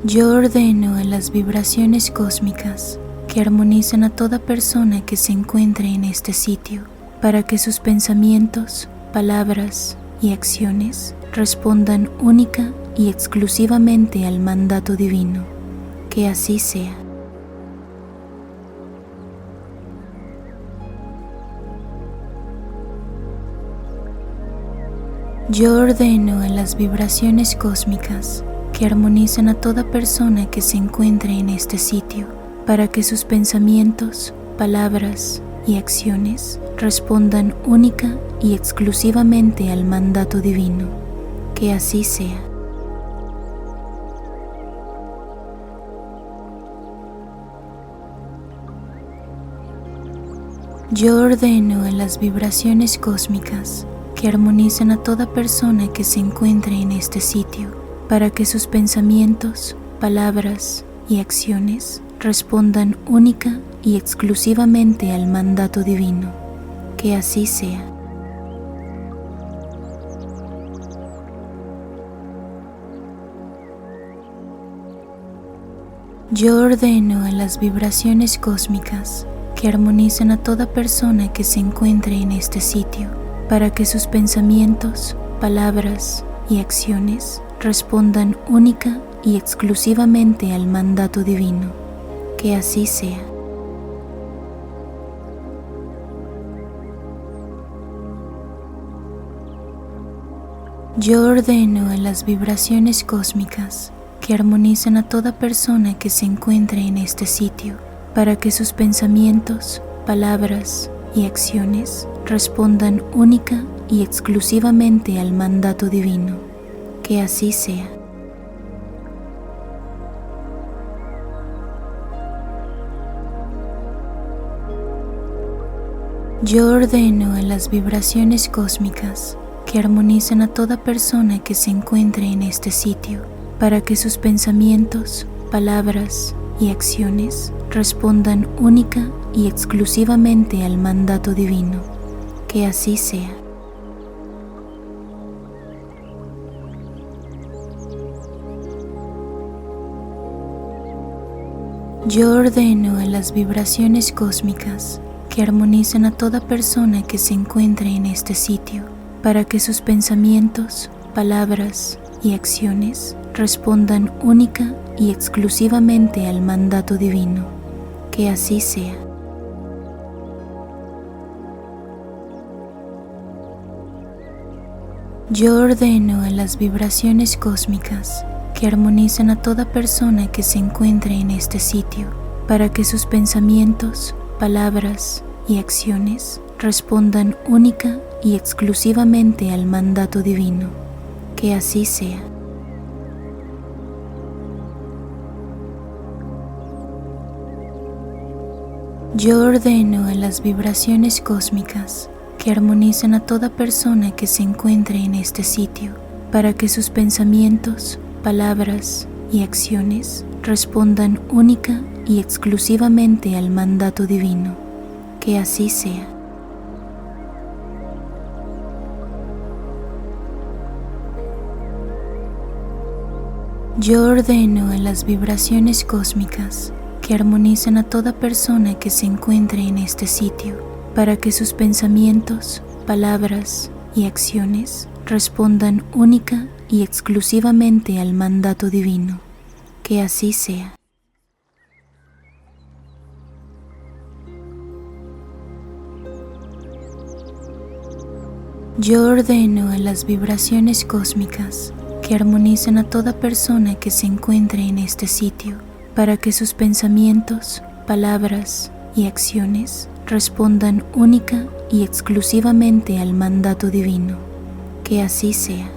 Yo ordeno a las vibraciones cósmicas que armonicen a toda persona que se encuentre en este sitio, para que sus pensamientos, palabras y acciones respondan única y exclusivamente al mandato divino. Que así sea. Yo ordeno a las vibraciones cósmicas que armonicen a toda persona que se encuentre en este sitio, para que sus pensamientos, palabras y acciones respondan única y exclusivamente al mandato divino. Que así sea. Yo ordeno a las vibraciones cósmicas que armonicen a toda persona que se encuentre en este sitio, para que sus pensamientos, palabras y acciones respondan única y exclusivamente al mandato divino. Que así sea. Yo ordeno a las vibraciones cósmicas que armonicen a toda persona que se encuentre en este sitio, para que sus pensamientos, palabras y acciones respondan única y exclusivamente al mandato divino. Que así sea. Yo ordeno a las vibraciones cósmicas que armonicen a toda persona que se encuentre en este sitio, para que sus pensamientos, palabras y acciones respondan única y exclusivamente al mandato divino. Que así sea. Yo ordeno a las vibraciones cósmicas que armonicen a toda persona que se encuentre en este sitio, para que sus pensamientos, palabras y acciones respondan única y exclusivamente al mandato divino. Que así sea. Yo ordeno a las vibraciones cósmicas que armonicen a toda persona que se encuentre en este sitio, para que sus pensamientos, palabras y acciones respondan única y exclusivamente al mandato divino. Que así sea. Yo ordeno a las vibraciones cósmicas que armonicen a toda persona que se encuentre en este sitio, para que sus pensamientos, palabras y acciones respondan única y exclusivamente al mandato divino. Que así sea. Yo ordeno a las vibraciones cósmicas que armonicen a toda persona que se encuentre en este sitio, para que sus pensamientos, palabras y acciones respondan única y exclusivamente al mandato divino. Que así sea. Yo ordeno a las vibraciones cósmicas que armonicen a toda persona que se encuentre en este sitio, para que sus pensamientos, palabras y acciones respondan única y exclusivamente al mandato divino. Que así sea. Yo ordeno a las vibraciones cósmicas que armonicen a toda persona que se encuentre en este sitio, para que sus pensamientos, palabras y acciones respondan única y exclusivamente al mandato divino. Que así sea.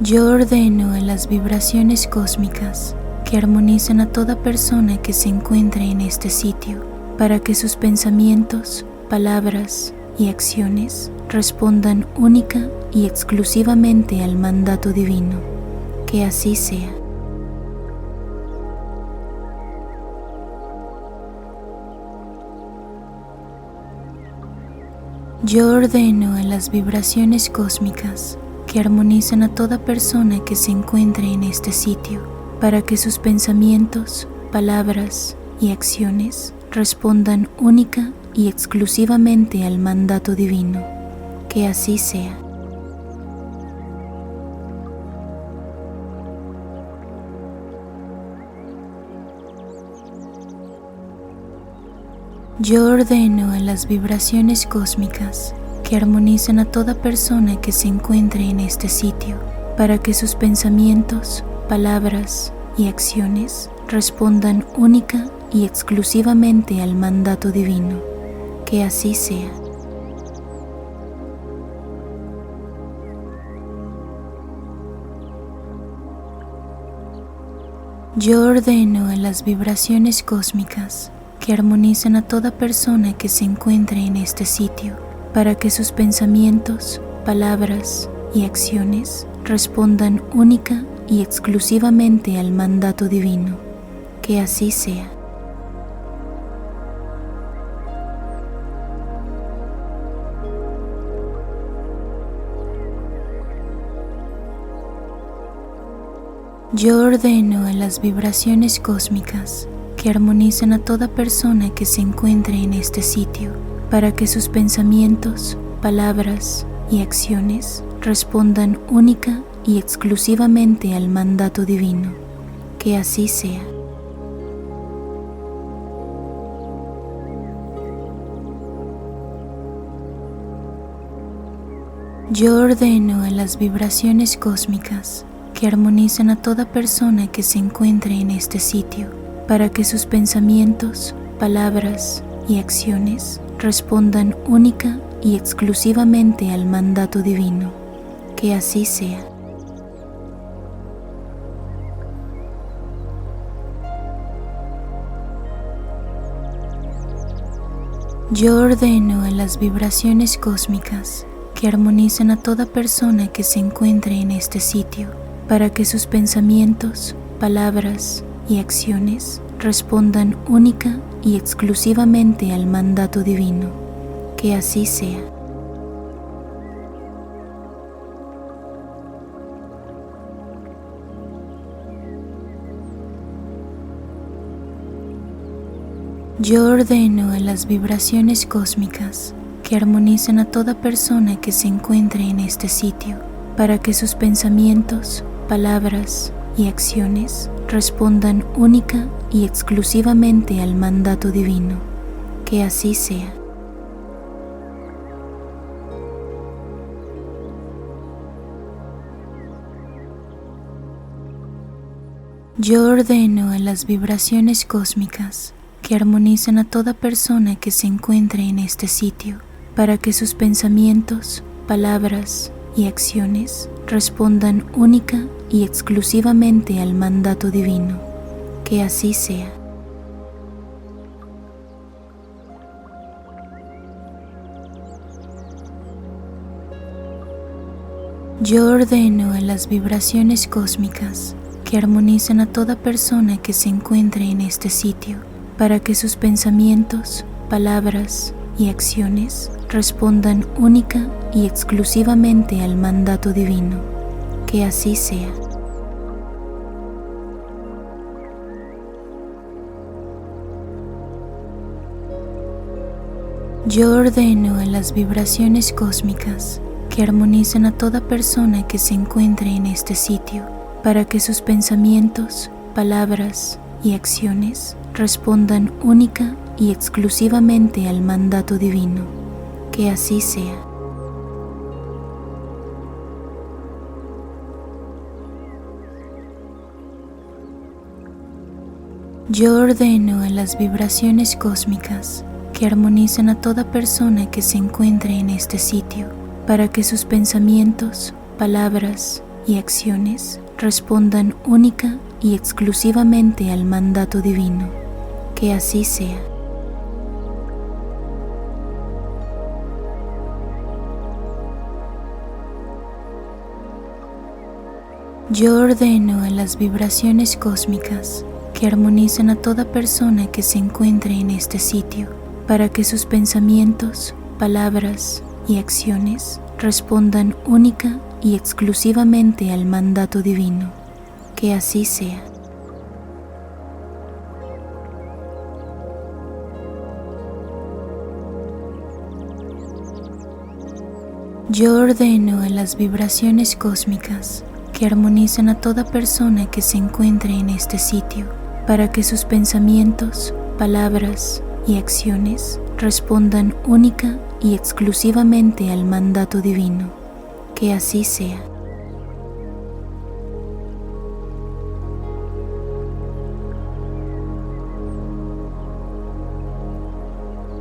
Yo ordeno a las vibraciones cósmicas que armonicen a toda persona que se encuentre en este sitio, para que sus pensamientos, palabras y acciones respondan única y exclusivamente al mandato divino. Que así sea. Yo ordeno a las vibraciones cósmicas que armonizan a toda persona que se encuentre en este sitio para que sus pensamientos, palabras y acciones respondan única y exclusivamente al mandato divino. Que así sea. Yo ordeno a las vibraciones cósmicas que armonicen a toda persona que se encuentre en este sitio para que sus pensamientos, palabras y acciones respondan única y exclusivamente al mandato divino. Que así sea. Yo ordeno a las vibraciones cósmicas que armonicen a toda persona que se encuentre en este sitio para que sus pensamientos, palabras y acciones respondan única y exclusivamente al mandato divino. Que así sea. Yo ordeno a las vibraciones cósmicas que armonicen a toda persona que se encuentre en este sitio para que sus pensamientos, palabras y acciones respondan única y exclusivamente al mandato divino. Que así sea. Yo ordeno a las vibraciones cósmicas que armonicen a toda persona que se encuentre en este sitio para que sus pensamientos, palabras y acciones respondan única y exclusivamente al mandato divino. Que así sea. Yo ordeno a las vibraciones cósmicas que armonicen a toda persona que se encuentre en este sitio para que sus pensamientos, palabras y acciones respondan única y exclusivamente al mandato divino. Que así sea. Yo ordeno a las vibraciones cósmicas que armonicen a toda persona que se encuentre en este sitio para que sus pensamientos, palabras y acciones respondan única y exclusivamente al mandato divino. Que así sea. Yo ordeno a las vibraciones cósmicas que armonicen a toda persona que se encuentre en este sitio para que sus pensamientos, palabras y acciones respondan única y exclusivamente al mandato divino. Que así sea. Yo ordeno a las vibraciones cósmicas que armonicen a toda persona que se encuentre en este sitio para que sus pensamientos, palabras y acciones respondan única y exclusivamente al mandato divino. Que así sea. Yo ordeno a las vibraciones cósmicas que armonicen a toda persona que se encuentre en este sitio para que sus pensamientos, palabras y acciones respondan única y exclusivamente al mandato divino. Que así sea. Yo ordeno a las vibraciones cósmicas que armonicen a toda persona que se encuentre en este sitio para que sus pensamientos, palabras y acciones respondan única y exclusivamente al mandato divino. Que así sea. Yo ordeno a las vibraciones cósmicas que armonicen a toda persona que se encuentre en este sitio para que sus pensamientos, palabras y acciones respondan única y exclusivamente al mandato divino. Que así sea. Yo ordeno a las vibraciones cósmicas que armonicen a toda persona que se encuentre en este sitio, para que sus pensamientos, palabras y acciones respondan única y exclusivamente al mandato divino. Que así sea.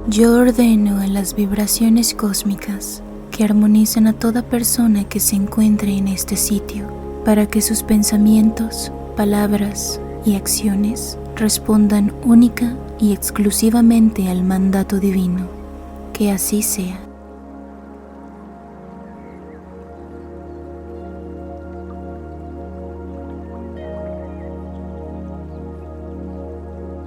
Yo ordeno a las vibraciones cósmicas que armonicen a toda persona que se encuentre en este sitio, para que sus pensamientos, palabras y acciones respondan única y exclusivamente al mandato divino. Que así sea.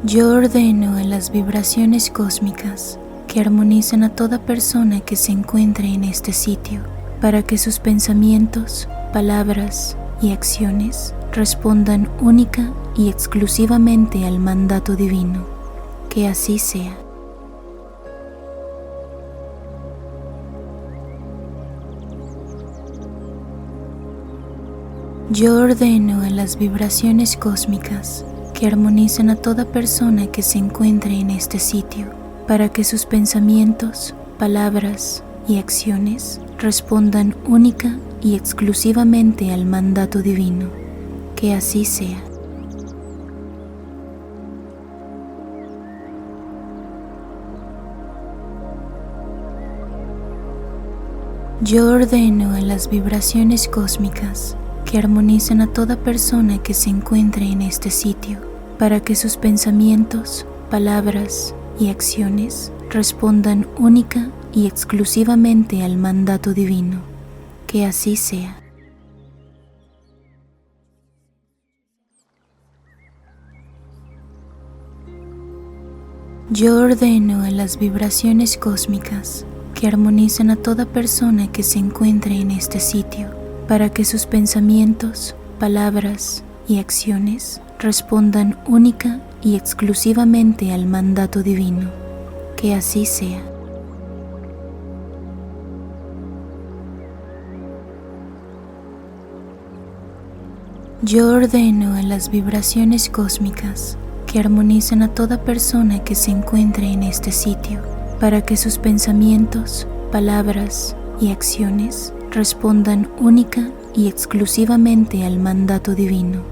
Yo ordeno a las vibraciones cósmicas que armonicen a toda persona que se encuentre en este sitio, para que sus pensamientos, palabras y acciones respondan única y exclusivamente al mandato divino. Que así sea. Yo ordeno a las vibraciones cósmicas que armonicen a toda persona que se encuentre en este sitio, para que sus pensamientos, palabras y acciones respondan única y exclusivamente al mandato divino. Que así sea. Yo ordeno a las vibraciones cósmicas que armonicen a toda persona que se encuentre en este sitio, para que sus pensamientos, palabras y acciones respondan única y exclusivamente al mandato divino. Que así sea. Yo ordeno a las vibraciones cósmicas que armonicen a toda persona que se encuentre en este sitio, para que sus pensamientos, palabras y acciones respondan única y exclusivamente al mandato divino. Que así sea. Yo ordeno a las vibraciones cósmicas que armonicen a toda persona que se encuentre en este sitio, para que sus pensamientos, palabras y acciones respondan única y exclusivamente al mandato divino.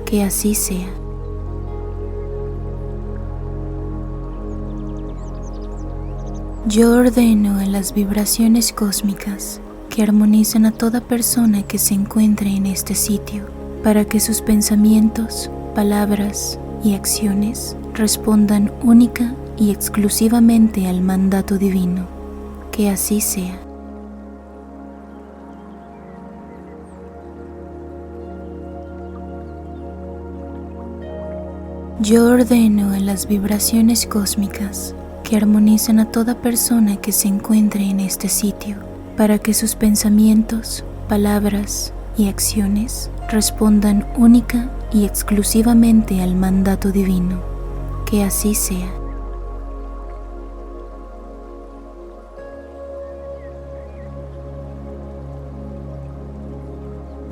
Que así sea. Yo ordeno a las vibraciones cósmicas que armonicen a toda persona que se encuentre en este sitio, para que sus pensamientos, palabras y acciones respondan única y exclusivamente al mandato divino. Que así sea. Yo ordeno a las vibraciones cósmicas que armonicen a toda persona que se encuentre en este sitio, para que sus pensamientos, palabras y acciones respondan única y exclusivamente al mandato divino. Que así sea.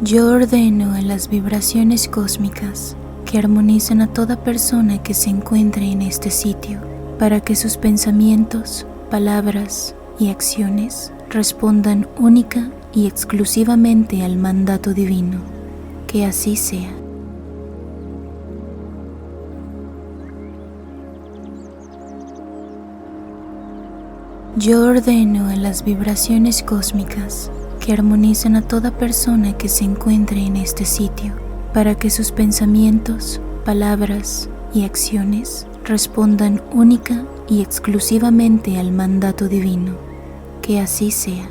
Yo ordeno a las vibraciones cósmicas que armonicen a toda persona que se encuentre en este sitio, para que sus pensamientos, palabras y acciones respondan única y exclusivamente al mandato divino. Que así sea. Yo ordeno a las vibraciones cósmicas que armonicen a toda persona que se encuentre en este sitio, para que sus pensamientos, palabras y acciones respondan única y exclusivamente al mandato divino. Que así sea.